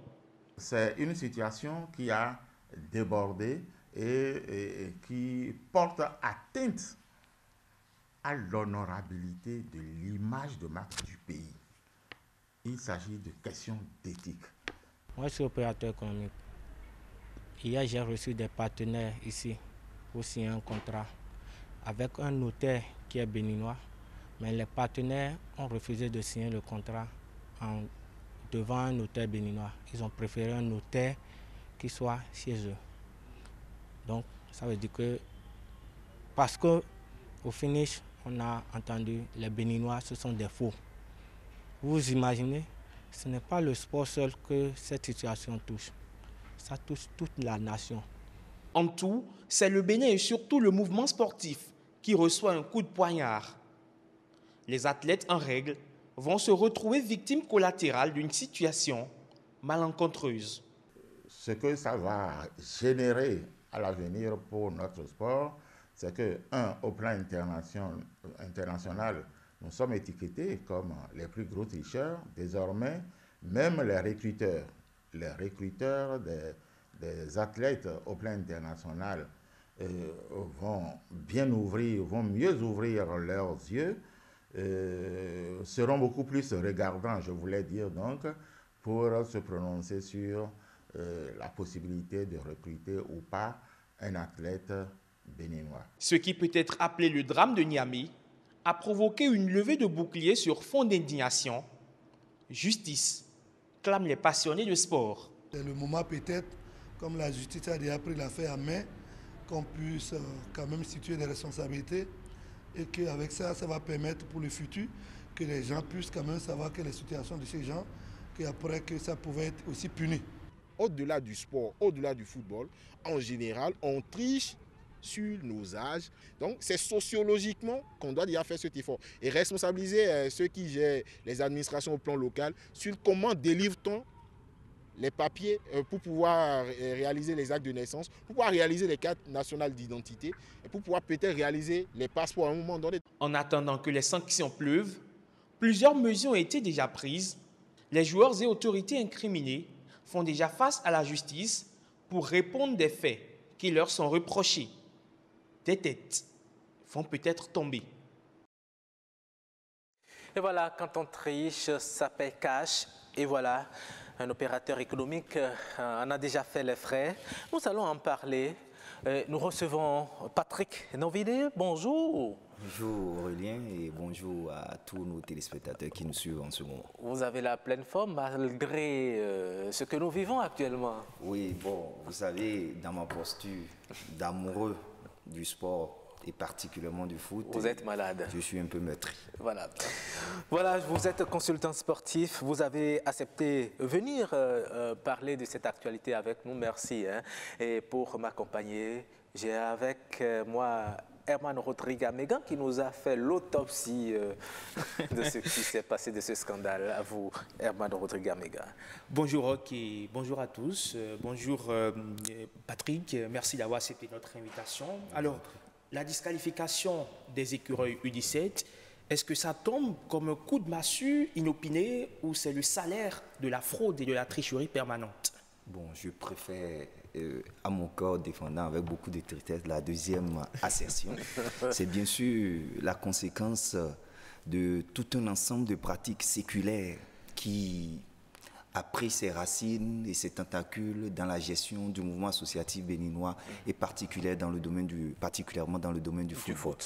C'est une situation qui a débordé et qui porte atteinte à l'honorabilité de l'image de marque du pays. Il s'agit de questions d'éthique. Moi, je suis opérateur économique. Hier, j'ai reçu des partenaires ici pour signer un contrat avec un notaire qui est béninois. Mais les partenaires ont refusé de signer le contrat devant un notaire béninois. Ils ont préféré un notaire qui soit chez eux. Donc, ça veut dire que, parce qu'au finish, on a entendu les Béninois, ce sont des faux. Vous imaginez, ce n'est pas le sport seul que cette situation touche. Ça touche toute la nation. En tout, c'est le Bénin et surtout le mouvement sportif qui reçoit un coup de poignard. Les athlètes en règle vont se retrouver victimes collatérales d'une situation malencontreuse. Ce que ça va générer à l'avenir pour notre sport, c'est que, au plan international, nous sommes étiquetés comme les plus gros tricheurs. Désormais, même les recruteurs des athlètes au plan international vont mieux ouvrir leurs yeux, seront beaucoup plus regardants, je voulais dire donc, pour se prononcer sur la possibilité de recruter ou pas un athlète béninois. Ce qui peut être appelé le drame de Niamey a provoqué une levée de boucliers sur fond d'indignation. Justice, clament les passionnés de sport. C'est le moment peut-être, comme la justice a déjà pris l'affaire à main, qu'on puisse quand même situer des responsabilités et qu'avec ça, ça va permettre pour le futur que les gens puissent quand même savoir que les situations de ces gens, qu'après que ça pouvait être aussi puni. Au-delà du sport, au-delà du football, en général, on triche sur nos âges. Donc, c'est sociologiquement qu'on doit déjà faire cet effort. Et responsabiliser ceux qui gèrent les administrations au plan local sur comment délivre-t-on les papiers pour pouvoir réaliser les actes de naissance, pour pouvoir réaliser les cartes nationales d'identité et pour pouvoir peut-être réaliser les passeports à un moment donné. En attendant que les sanctions pleuvent, plusieurs mesures ont été déjà prises. Les joueurs et autorités incriminés font déjà face à la justice pour répondre des faits qui leur sont reprochés. Des têtes vont peut-être tomber. Et voilà, quand on triche, ça paye cash. Et voilà, un opérateur économique en a déjà fait les frais. Nous allons en parler. Nous recevons Patrick Novide. Bonjour. Bonjour Aurélien et bonjour à tous nos téléspectateurs qui nous suivent en ce moment. Vous avez la pleine forme malgré ce que nous vivons actuellement. Oui, bon, vous savez, dans ma posture d'amoureux du sport et particulièrement du foot. Vous êtes malade. Je suis un peu meurtri. Voilà. Voilà, vous êtes consultant sportif. Vous avez accepté venir parler de cette actualité avec nous. Merci. Et pour m'accompagner, j'ai avec moi Herman Rodrigue Amégan qui nous a fait l'autopsie de ce qui s'est passé, de ce scandale. À vous, Herman Rodrigue Amégan. Bonjour Roch et bonjour à tous. Bonjour Patrick, merci d'avoir accepté notre invitation. Alors, la disqualification des Écureuils U17 Est-ce que ça tombe comme un coup de massue inopiné ou c'est le salaire de la fraude et de la tricherie permanente? Bon, je préfère, à mon corps défendant avec beaucoup de tristesse, la deuxième assertion. C'est bien sûr la conséquence de tout un ensemble de pratiques séculaires qui a pris ses racines et ses tentacules dans la gestion du mouvement associatif béninois et particulièrement dans le domaine du football.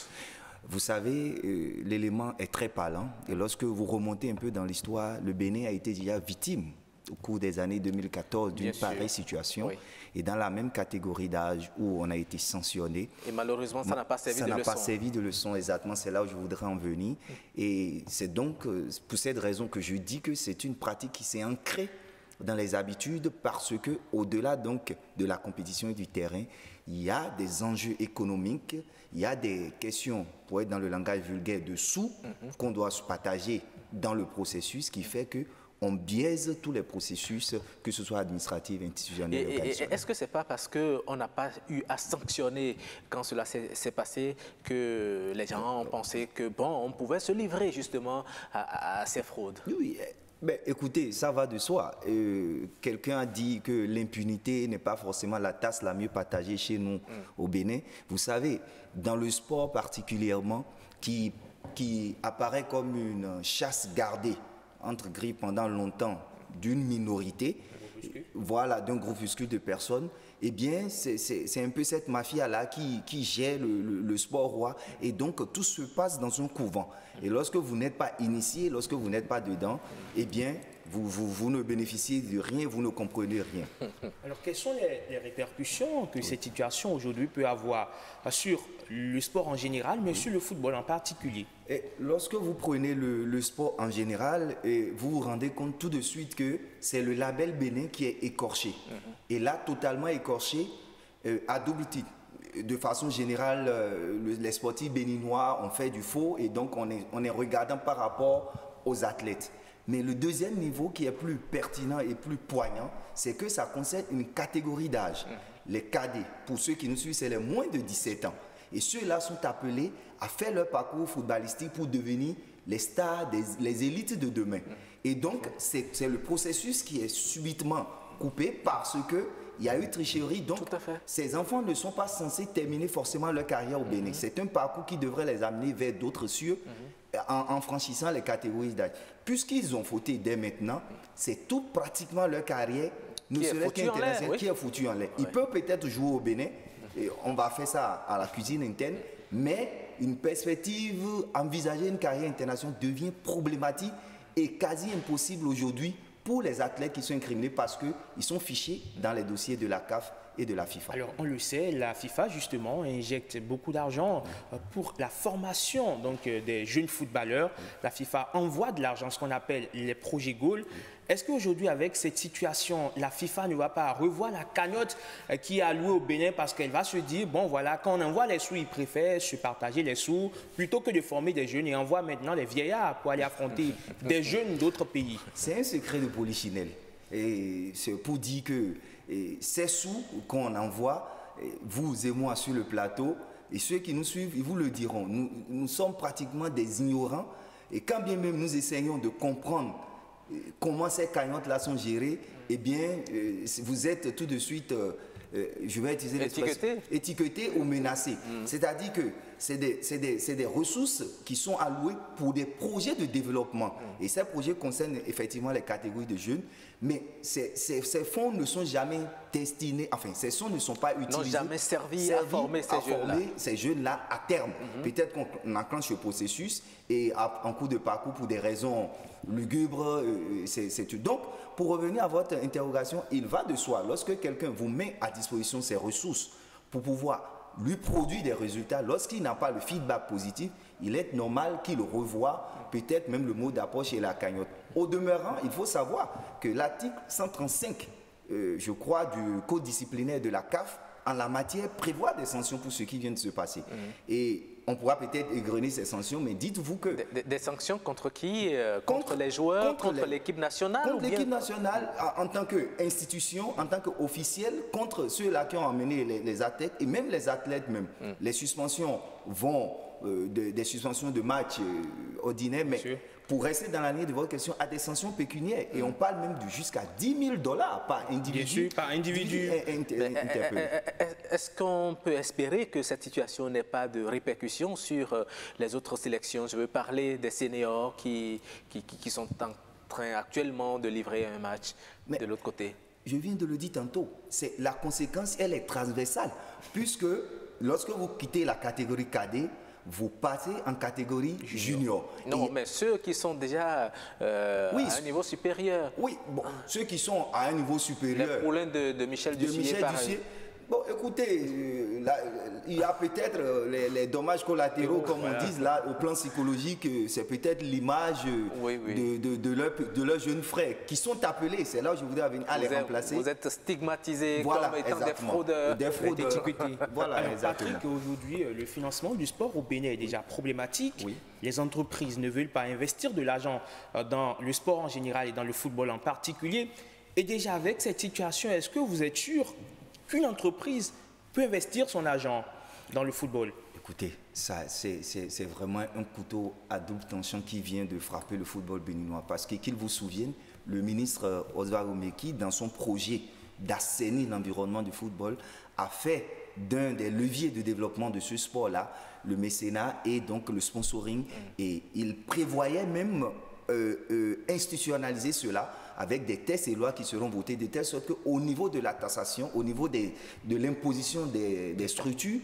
Vous savez, l'élément est très parlant et lorsque vous remontez un peu dans l'histoire, le Bénin a été déjà victime au cours des années 2014 d'une pareille situation. Oui. Et dans la même catégorie d'âge où on a été sanctionné. Et malheureusement, ça n'a pas servi de leçon. Ça n'a pas servi de leçon, exactement. C'est là où je voudrais en venir. Et c'est donc pour cette raison que je dis que c'est une pratique qui s'est ancrée dans les habitudes parce que, au-delà donc de la compétition et du terrain, il y a des enjeux économiques, il y a des questions, pour être dans le langage vulgaire, de sous qu'on doit se partager dans le processus qui fait que on biaise tous les processus, que ce soit administratif, institutionnel, organisationnel. Est-ce que ce n'est pas parce qu'on n'a pas eu à sanctionner quand cela s'est passé que les gens ont pensé que, bon, on pouvait se livrer justement à ces fraudes? Oui, mais écoutez, ça va de soi. Quelqu'un a dit que l'impunité n'est pas forcément la tasse la mieux partagée chez nous au Bénin. Vous savez, dans le sport particulièrement, qui apparaît comme une chasse gardée, entre grilles pendant longtemps d'une minorité, voilà, d'un groupuscule de personnes, eh bien, c'est un peu cette mafia-là qui gère le sport roi. Et donc, tout se passe dans un couvent. Et lorsque vous n'êtes pas initié, lorsque vous n'êtes pas dedans, eh bien, vous ne bénéficiez de rien, vous ne comprenez rien. Alors, quelles sont les répercussions que cette situation aujourd'hui peut avoir sur le sport en général, mais sur le football en particulier? Et lorsque vous prenez le sport en général, vous vous rendez compte tout de suite que c'est le label Bénin qui est écorché. Et là, totalement écorché, à double titre. De façon générale, les sportifs béninois ont fait du faux et donc on est regardant par rapport aux athlètes. Mais le deuxième niveau qui est plus pertinent et plus poignant, c'est que ça concerne une catégorie d'âge. Les cadets, pour ceux qui nous suivent, c'est les moins de 17 ans. Et ceux-là sont appelés à faire leur parcours footballistique pour devenir les stars, les élites de demain. Et donc, c'est le processus qui est subitement coupé parce qu'il y a eu tricherie. Donc, ces enfants ne sont pas censés terminer forcément leur carrière au Bénin. C'est un parcours qui devrait les amener vers d'autres cieux en franchissant les catégories d'âge. Puisqu'ils ont fauté dès maintenant, c'est tout pratiquement leur carrière qui est foutue en l'air. Ils peuvent peut-être jouer au Bénin, et on va faire ça à la cuisine interne, mais une perspective, envisager une carrière internationale devient problématique et quasi impossible aujourd'hui pour les athlètes qui sont incriminés parce qu'ils sont fichés dans les dossiers de la CAF et de la FIFA. Alors, on le sait, la FIFA, justement, injecte beaucoup d'argent pour la formation donc, des jeunes footballeurs. La FIFA envoie de l'argent, ce qu'on appelle les projets goals. Est-ce qu'aujourd'hui, avec cette situation, la FIFA ne va pas revoir la cagnotte qui est allouée au Bénin parce qu'elle va se dire, bon voilà, quand on envoie les sous, ils préfèrent se partager les sous plutôt que de former des jeunes et envoie maintenant les vieillards pour aller affronter des jeunes d'autres pays? C'est un secret de polichinelle. Et c'est pour dire que ces sous qu'on envoie, vous et moi sur le plateau, et ceux qui nous suivent, ils vous le diront, nous sommes pratiquement des ignorants. Et quand bien même nous essayons de comprendre comment ces cagnottes-là sont gérées, eh bien, vous êtes tout de suite, je vais utiliser l'expression, étiqueté ou menacé. C'est-à-dire que c'est des ressources qui sont allouées pour des projets de développement. Et ces projets concernent effectivement les catégories de jeunes, mais ces fonds ne sont jamais destinés, enfin, ces fonds ne sont pas utilisés. N'ont jamais servi à former ces jeunes-là à terme. Peut-être qu'on enclenche ce processus et en cours de parcours pour des raisons lugubres, donc, pour revenir à votre interrogation, il va de soi, lorsque quelqu'un vous met à disposition ses ressources pour pouvoir lui produire des résultats, lorsqu'il n'a pas le feedback positif, il est normal qu'il revoie peut-être même le mot d'approche et la cagnotte. Au demeurant, il faut savoir que l'article 135, je crois, du code disciplinaire de la CAF, en la matière, prévoit des sanctions pour ce qui vient de se passer. Et on pourra peut-être égrener ces sanctions, mais dites-vous que... Des sanctions contre qui? Contre les joueurs, contre l'équipe nationale? Contre l'équipe nationale, en tant qu'institution, en tant qu'officiel, contre ceux-là qui ont emmené les athlètes, et même les athlètes même. Les suspensions vont des suspensions de matchs ordinaires, mais pour rester dans la ligne de votre question, à des sanctions pécuniaires. Et on parle même de jusqu'à $10 000 par individu. Bien sûr, par individu. Est-ce qu'on peut espérer que cette situation n'ait pas de répercussions sur les autres sélections? Je veux parler des seniors qui sont en train actuellement de livrer un match de l'autre côté. Je viens de le dire tantôt, la conséquence, elle est transversale, puisque lorsque vous quittez la catégorie cadet, vous passez en catégorie junior. Non, mais ceux qui sont déjà à un niveau supérieur. Oui, bon, ceux qui sont à un niveau supérieur. Les poulains de Michel Dussier, pareil. Bon, écoutez, il y a peut-être les dommages collatéraux, comme on dit là, au plan psychologique, c'est peut-être l'image de leurs jeunes frères qui sont appelés, c'est là où je voudrais venir à les remplacer. Vous êtes stigmatisés comme étant des fraudeurs. Des fraudeurs. Voilà, exactement. Patrick, aujourd'hui, le financement du sport au Bénin est déjà problématique. Oui. Les entreprises ne veulent pas investir de l'argent dans le sport en général et dans le football en particulier. Et déjà, avec cette situation, est-ce que vous êtes sûr qu'une entreprise peut investir son argent dans le football? Écoutez, c'est vraiment un couteau à double tranchant qui vient de frapper le football béninois. Parce que, qu'il vous souvienne, le ministre Oswald Omeki, dans son projet d'assainir l'environnement du football, a fait d'un des leviers de développement de ce sport-là le mécénat et donc le sponsoring. Et il prévoyait même institutionnaliser cela avec des textes et lois qui seront votés de telle sorte qu'au niveau de la taxation, au niveau de l'imposition des structures,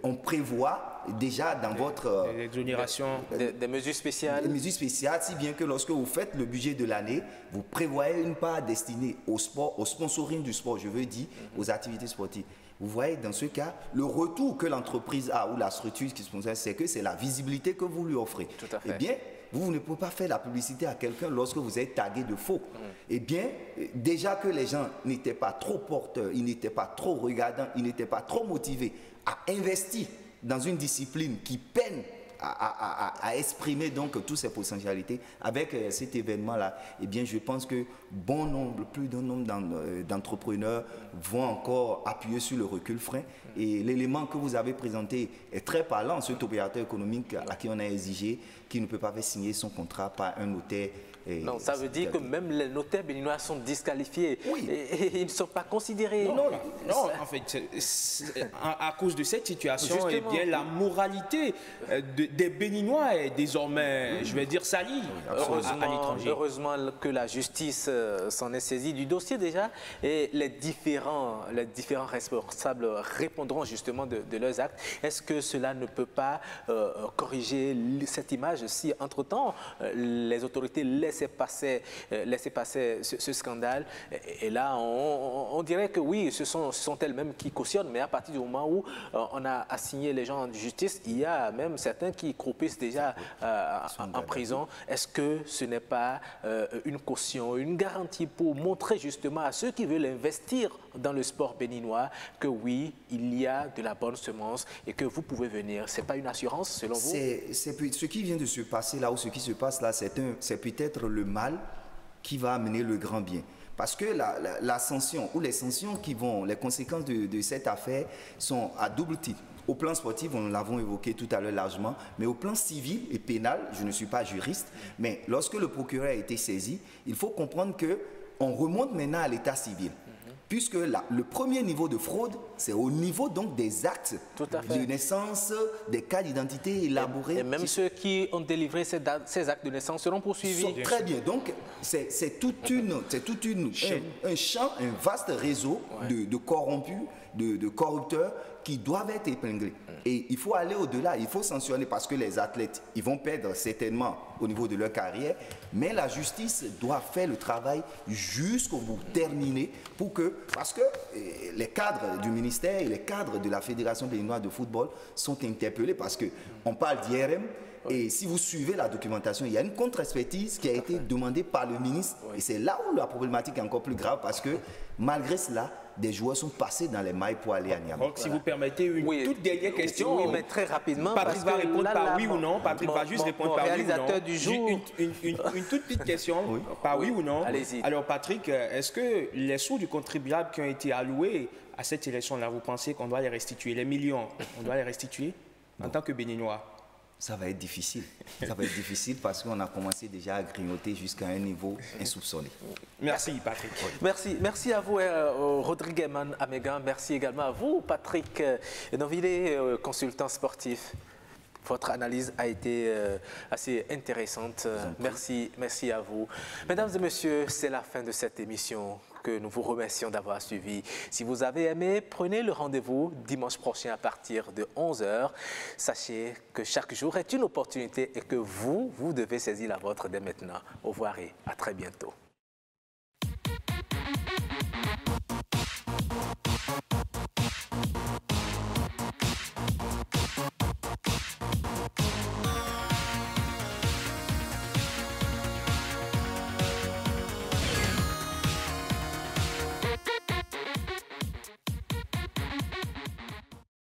on prévoit déjà dans votre... Des exonérations. Des mesures spéciales. Des mesures spéciales, si bien que lorsque vous faites le budget de l'année, vous prévoyez une part destinée au sport, au sponsoring du sport, je veux dire, aux activités sportives. Vous voyez, dans ce cas, le retour que l'entreprise a ou la structure qui sponsor, c'est que c'est la visibilité que vous lui offrez. Tout à fait. Eh bien, vous ne pouvez pas faire la publicité à quelqu'un lorsque vous êtes tagué de faux. Eh bien, déjà que les gens n'étaient pas trop porteurs, ils n'étaient pas trop regardants, ils n'étaient pas trop motivés à investir dans une discipline qui peine à exprimer donc toutes ces potentialités. Avec cet événement-là, eh bien, je pense que plus d'un nombre d'entrepreneurs vont encore appuyer sur le recul frein. Et l'élément que vous avez présenté est très parlant, cet opérateur économique à qui on a exigé qu'il ne peut pas faire signer son contrat par un notaire. Non, ça veut dire que même les notaires béninois sont disqualifiés. Oui. Et ils ne sont pas considérés. Non, en fait, à cause de cette situation, eh bien, la moralité des Béninois est désormais, je vais dire, salie à l'étranger. Heureusement que la justice s'en est saisie du dossier déjà et les différents responsables répondront justement de leurs actes. Est-ce que cela ne peut pas corriger cette image si, entre-temps, les autorités laissaient passer ce scandale? Et là, on dirait que oui, ce sont elles-mêmes qui cautionnent, mais à partir du moment où on a assigné les gens en justice, il y a même certains qui croupissent déjà en prison. Est-ce que ce n'est pas une caution, une garantie pour montrer justement à ceux qui veulent investir dans le sport béninois que oui, il y a de la bonne semence et que vous pouvez venir? Ce n'est pas une assurance selon vous? Ce qui vient de se passer là, ou ce qui se passe là, c'est peut-être le mal qui va amener le grand bien. Parce que la sanction ou les sanctions les conséquences de cette affaire sont à double titre. Au plan sportif, nous l'avons évoqué tout à l'heure largement, mais au plan civil et pénal, je ne suis pas juriste, mais lorsque le procureur a été saisi, il faut comprendre qu'on remonte maintenant à l'état civil. Puisque le premier niveau de fraude, c'est au niveau donc des actes de naissance, des cas d'identité élaborés. Et même ceux qui ont délivré ces actes de naissance seront poursuivis. Très bien. Donc, c'est un champ, un vaste réseau de corrompus, de corrupteurs qui doivent être épinglés. Et il faut aller au-delà, il faut sanctionner parce que les athlètes, ils vont perdre certainement au niveau de leur carrière, mais la justice doit faire le travail jusqu'au bout, terminé, parce que les cadres du ministère et les cadres de la Fédération béninoise de football sont interpellés parce qu'on parle d'IRM. Et si vous suivez la documentation, il y a une contre-expertise qui a été demandée par le ministre. Et c'est là où la problématique est encore plus grave parce que malgré cela, des joueurs sont passés dans les mailles pour aller à Niamey. Donc, si vous permettez une toute dernière question. Oui, mais très rapidement. Patrick va répondre par oui ou non. Patrick va juste répondre par oui ou non. Du jour. Une toute petite question, par oui ou non. Allez-y. Alors, Patrick, est-ce que les sous du contribuable qui ont été alloués à cette élection-là, vous pensez qu'on doit les restituer? Les millions, on doit les restituer en tant que Béninois? Ça va être difficile. Ça va être difficile parce qu'on a commencé déjà à grignoter jusqu'à un niveau insoupçonné. Merci, Patrick. Merci à vous, Rodrigue Amégan. Merci également à vous, Patrick Novillé, consultant sportif. Votre analyse a été assez intéressante. Merci à vous. Mesdames et messieurs, c'est la fin de cette émission que nous vous remercions d'avoir suivi. Si vous avez aimé, prenez le rendez-vous dimanche prochain à partir de 11 h. Sachez que chaque jour est une opportunité et que vous devez saisir la vôtre dès maintenant. Au revoir et à très bientôt.